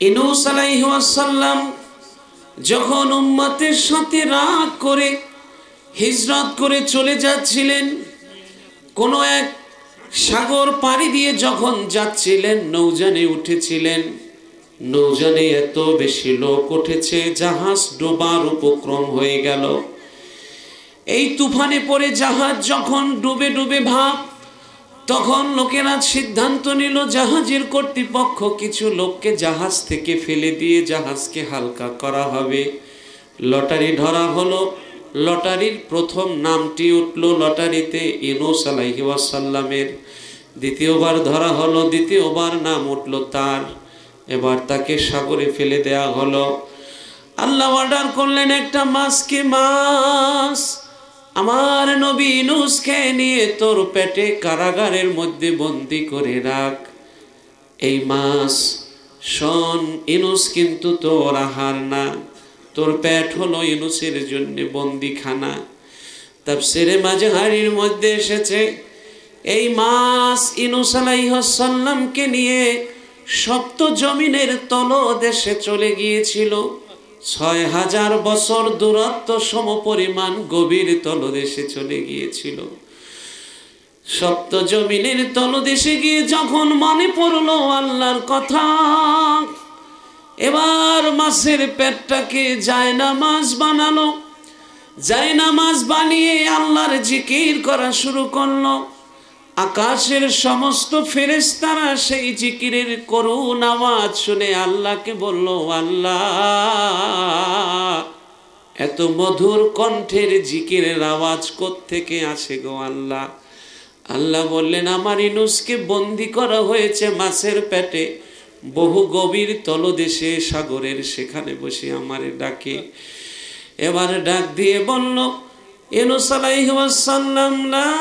ইউনূস আলাইহিস সালাম যখন উম্মতের সাথে রাগ করে হিজরত করে চলে যাচ্ছিলেন, কোন এক সাগর পাড়ি দিয়ে যখন যাচ্ছিলেন, নৌযানে উঠেছিলেন। নৌযানে এত বেশি লোক উঠেছে, জাহাজ ডোবার উপক্রম হয়ে গেল। এই তুফানে পড়ে জাহাজ যখন ডুবে ডুবে ভাব, তখন লোকেরা সিদ্ধান্ত নিল জাহাজের কর্তৃপক্ষ কিছু লোককে জাহাজ থেকে ফেলে দিয়ে জাহাজকে হালকা করা হবে। লটারি ধরা হলো, লটারির প্রথম নামটি উঠল লটারিতে ইউনূস আলাইহিস সালামের। দ্বিতীয়বার ধরা হলো, দ্বিতীয়বার নাম উঠল তার। এবার তাকে সাগরে ফেলে দেয়া হলো। আল্লাহ অর্ডার করলেন একটা মাছকে, মাছ আমার নবী ইউনূসকে নিয়ে তোর পেটে কারাগারের মধ্যে বন্দি করে রাখ। এই মাছ শোন, ইউনূস কিন্তু তোর আহার না, তোর পেট হলো ইউনূসের জন্য বন্দিখানা। তাফসীরে মাযহারির মধ্যে এসেছে এই মাছ ইউনূস আলাইহিস সালামকে নিয়ে সপ্ত জমিনের তলদেশে চলে গিয়েছিল। ৬,০০০ বছর দূরত্ব সমপরিমাণ গভীর তলদেশে চলে গিয়েছিল। সপ্ত জমিনের তলদেশে গিয়ে যখন মনে পড়লো আল্লাহর কথা, এবার মাছের পেটটাকে জায়নামাজ বানালো। জায়নামাজ বানিয়ে আল্লাহর জিকির করা শুরু করলো। আকাশের সমস্ত ফেরেশতারা সেই জিকিরের করুণ আওয়াজ শুনে আল্লাহকে বলল, আল্লাহ এত মধুর কণ্ঠের জিকিরের আওয়াজ কোত্থেকে আসে গো আল্লাহ? আল্লাহ বললেন, আমার ইউনূসকে বন্দি করা হয়েছে মাছের পেটে, বহু গভীর তলদেশে সাগরের, সেখানে বসে আমারে ডাকে। এবার ডাক দিয়ে বলল, ইউনূস আলাইহিস সালাম লা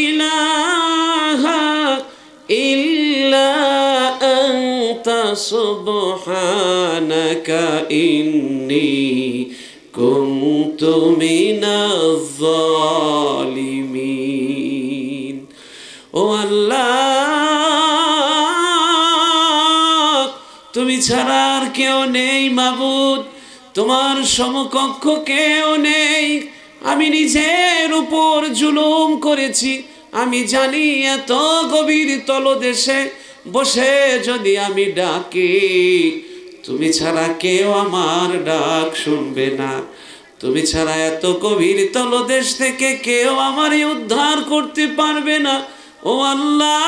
ইলাহা ইল্লা আনতা সুবহানাকা ইন্নী কুনতু মিনাজ জালিমিন। ও আল্লাহ, তুমি ছাড়া আর কেউ নেই মাবুদ, তোমার সমকক্ষ কেউ নেই। আমি নিজের উপর জুলুম করেছি। আমি জানি এত গভীর তলদেশে বসে যদি আমি ডাকি, তুমি ছাড়া কেউ আমার ডাক শুনবে না। তুমি ছাড়া এত গভীর তলদেশ থেকে কেউ আমারে উদ্ধার করতে পারবে না। ও আল্লাহ,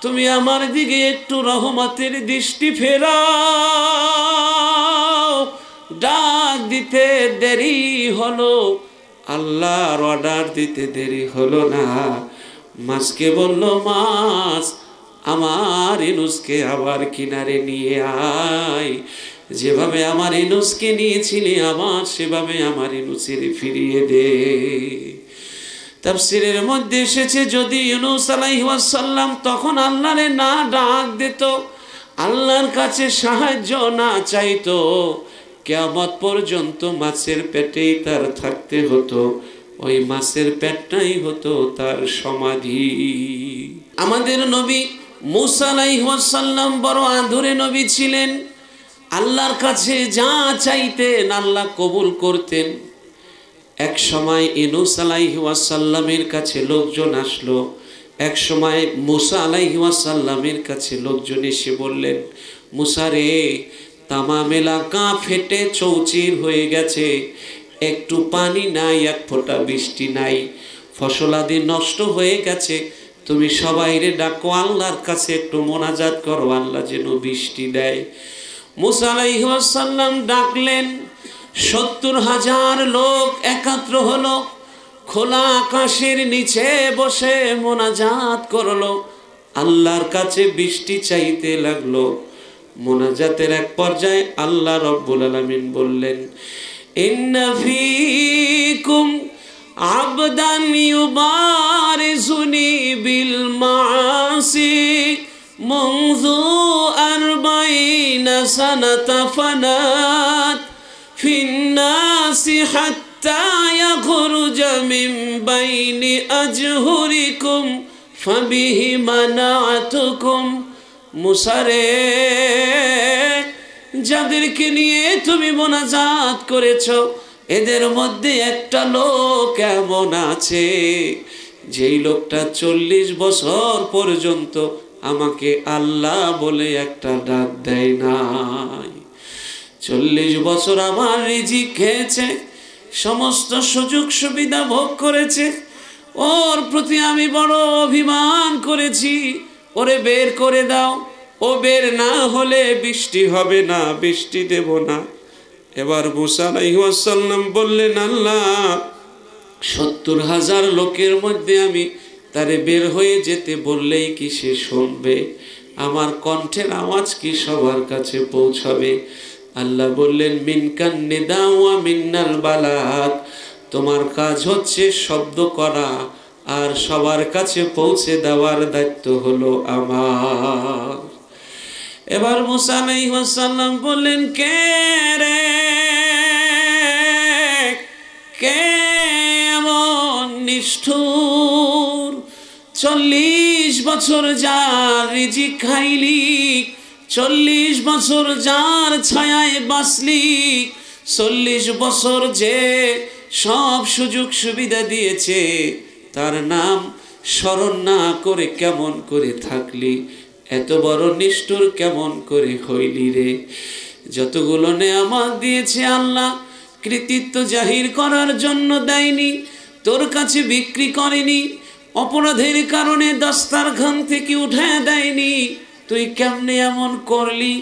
তুমি আমার দিকে একটু রহমতের দৃষ্টি ফেরাও। ডাক দিতে দেরি হলো, আল্লাহর অর্ডার দিতে দেরি হলো না। মাছকে বলল, মাছ আমার ইউনূসকে আবার কিনারে নিয়ে আয়। যেভাবে আমার ইউনূসকে নিয়েছিলি আবার সেভাবে আমার ইউনূসের ফিরিয়ে দে। তাফসীরের মধ্যে এসেছে যদি ইউনূস আলাইহিস সালাম তখন আল্লাহরে না ডাক দিত, আল্লাহর কাছে সাহায্য না চাইতো, কিয়ামত পর্যন্ত মাছের পেটেই তার থাকতে হতো। ওই মাছের পেটটাই হতো তার সমাধি। আমাদের নবী মূসা আলাইহিস সালাম বড় আদুরে নবী ছিলেন। আল্লাহর কাছে যা চাইতেন আল্লাহ কবুল করতেন। এক সময় ইউনূস আলাইহিস সালামের কাছে লোকজন আসলো। এক সময় মূসা আলাইহিস সালামের কাছে লোকজন এসে বললেন, মূসা রে, তামাম এলাকা ফেটে চৌচির হয়ে গেছে, একটু পানি নাই, এক ফোঁটা বৃষ্টি নাই, ফসলাদি নষ্ট হয়ে গেছে। তুমি সবাইরে ডাকো, আল্লাহর কাছে একটু মোনাজাত করো, আল্লাহ যেন বৃষ্টি দেয়। মূসা আলাইহিস সালাম ডাকলেন, ৭০,০০০ লোক একত্র হলো, খোলা আকাশের নিচে বসে মোনাজাত করলো, আল্লাহর কাছে বৃষ্টি চাইতে লাগলো। মোনাজাতের এক পর্যায়ে আল্লাহ রব্বুল আলামিন বললেন, ইন্না ফীকুম আবদান ইউবারিজুনি বিল মাসি মুনযু 40 সানাতা ফানাত ফিন্নাসি হাত্তা ইয়াখরুজা মিন বাইনি আজহুরিকুম ফাবিহি মানাতুকুম, মুসা রে যাদেরকে নিয়ে তুমি মোনাজাত করেছো এদের মধ্যে একটা লোক এমন আছে যেই লোকটা 40 বছর পর্যন্ত আমাকে আল্লাহ বলে একটা ডাক দেয় নাই। 40 বছর আমার রিজিক খেয়েছে, সমস্ত সুযোগ সুবিধা ভোগ করেছে, ওর প্রতি আমি বড় অভিমান করেছি, ওরে বের করে দাও, ও বের না হলে বৃষ্টি হবে না, বৃষ্টি দেব না। এবার মুসা আলাইহিস সালাম বললেন, আল্লাহ 70,000 লোকের মধ্যে আমি তারে বের হয়ে যেতে বললেই কি সে শুনবে? আমার কণ্ঠের আওয়াজ কি সবার কাছে পৌঁছাবে? আল্লাহ বললেন, মিনকান নিদা ওয়া মিন্নাল বালাগ, তোমার কাজ হচ্ছে শব্দ করা আর সবার কাছে পৌঁছে দেওয়ার দায়িত্ব হলো আমার। এবার মুসা আলাইহিস সালাম বললেন, কে রে, কে এমন নিষ্ঠুর? 40 বছর যার রিজিক খাইলি, 40 বছর যার ছায়ায় বাঁচলি, 40 বছর যে সব সুযোগ সুবিধা দিয়েছে তার নাম স্মরণ না করে কেমন করে থাকলি? এত বড় নিষ্ঠুর কেমন করে হইলি রে? যতগুলো নেয়ামত দিয়েছে আল্লাহ কৃতিত্ব জাহির করার জন্য দেয়নি, তোর কাছে বিক্রি করেনি, অপরাধের কারণে দস্তারখান থেকে উঠে দেয়নি, তুই কেমনে এমন করলি?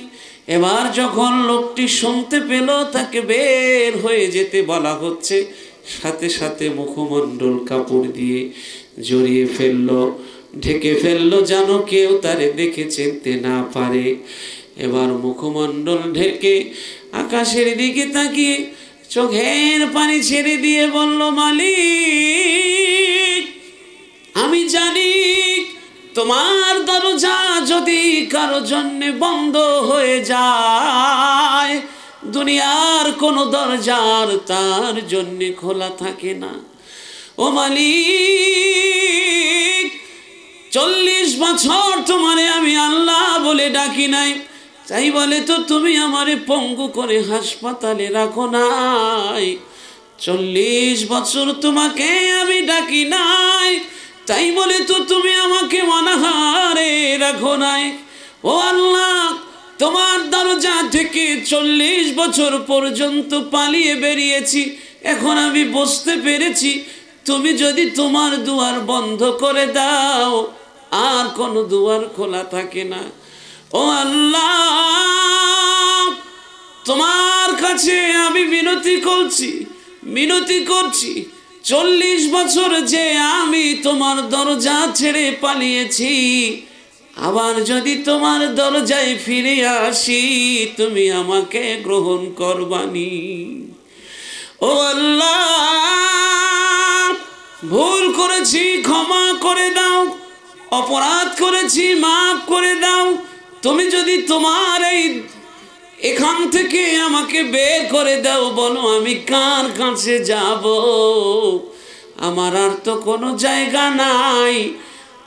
এবার যখন লোকটি শুনতে পেল তাকে বের হয়ে যেতে বলা হচ্ছে, সাথে সাথে মুখমণ্ডল কাপড় দিয়ে জড়িয়ে ফেললো, ঢেকে ফেললো যেন কেউ তারে দেখে চিনতে না পারে। এবার মুখমণ্ডল ঢেকে আকাশের দিকে তাকিয়ে চোখের পানি ছেড়ে দিয়ে বলল, মালিক আমি জানি তোমার দরজা যদি কারো জন্য বন্ধ হয়ে যায় দুনিয়ার কোনো দরজার তার জন্য খোলা থাকে না। ও মালিক 40 বছর তোমারে আমি আল্লাহ বলে ডাকি নাই, তাই বলে তো তুমি আমারে পঙ্গু করে হাসপাতালে রাখো নাই। 40 বছর তোমাকে আমি ডাকি নাই, তাই বলে তো তুমি আমাকে অনাহারে রাখো নাই। ও আল্লাহ তোমার দরজা থেকে 40 বছর পর্যন্ত পালিয়ে বেরিয়েছি, এখন আমি বুঝতে পেরেছি তুমি যদি তোমার দুয়ার বন্ধ করে দাও আর কোনো দুয়ার খোলা থাকে না। ও আল্লাহ তোমার কাছে আমি মিনতি করছি 40 বছর যে আমি তোমার দরজা ছেড়ে পালিয়েছি, আবার যদি তোমার দরজায় ফিরে আসি তুমি আমাকে গ্রহণ করবানি। ও আল্লাহ ভুল করেছি ক্ষমা করে দাও, অপরাধ করেছি মাফ করে দাও। তুমি যদি তোমার এখান থেকে আমাকে বের করে দাও, বলো আমি কার কাছে যাব? আমার আর তো কোনো জায়গা নাই,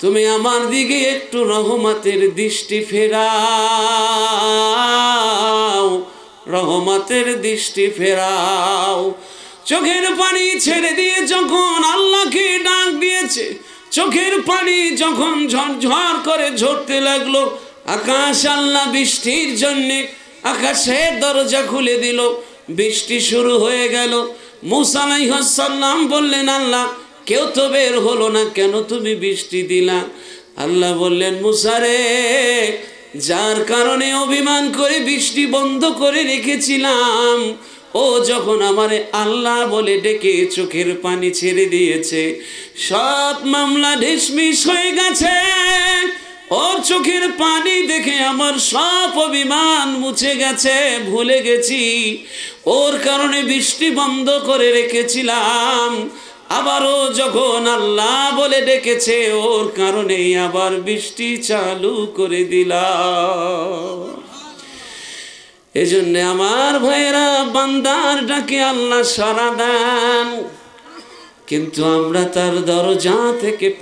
তুমি আমার দিকে একটু রহমতের দৃষ্টি ফেরাও, রহমতের দৃষ্টি ফেরাও। চোখের পানি ছেড়ে দিয়ে যখন আল্লাহকে ডাক দিয়েছে, চোখের পানি যখন ঝরঝর করে ঝরতে লাগলো, আকাশ আল্লাহ বৃষ্টির জন্যে আকাশের দরজা খুলে দিল, বৃষ্টি শুরু হয়ে গেল। মুসা আলাইহিস সালাম বললেন, আল্লাহ কেউ তো বের হলো না, কেন তুমি বৃষ্টি দিলা? আল্লাহ বললেন, মুসা রে যার কারণে অভিমান করে বৃষ্টি বন্ধ করে রেখেছিলাম, ও যখন আমারে আল্লাহ বলে ডেকে চোখের পানি ছেড়ে দিয়েছে, সব মামলা ঢিসমিস হয়ে গেছে। ওর চোখের পানি দেখে আমার সব অভিমান মুছে গেছে, ভুলে গেছি ওর কারণে বৃষ্টি বন্ধ করে রেখেছিলাম। আবারও যখন আল্লাহ বলে ডেকেছে ওর কারণেই আবার বৃষ্টি চালু করে দিলাম। এজন্য আমার ভাইরা বান্দার ডাকে আল্লাহ সাড়া দেন, কিন্তু আমরা তার দরজা থেকে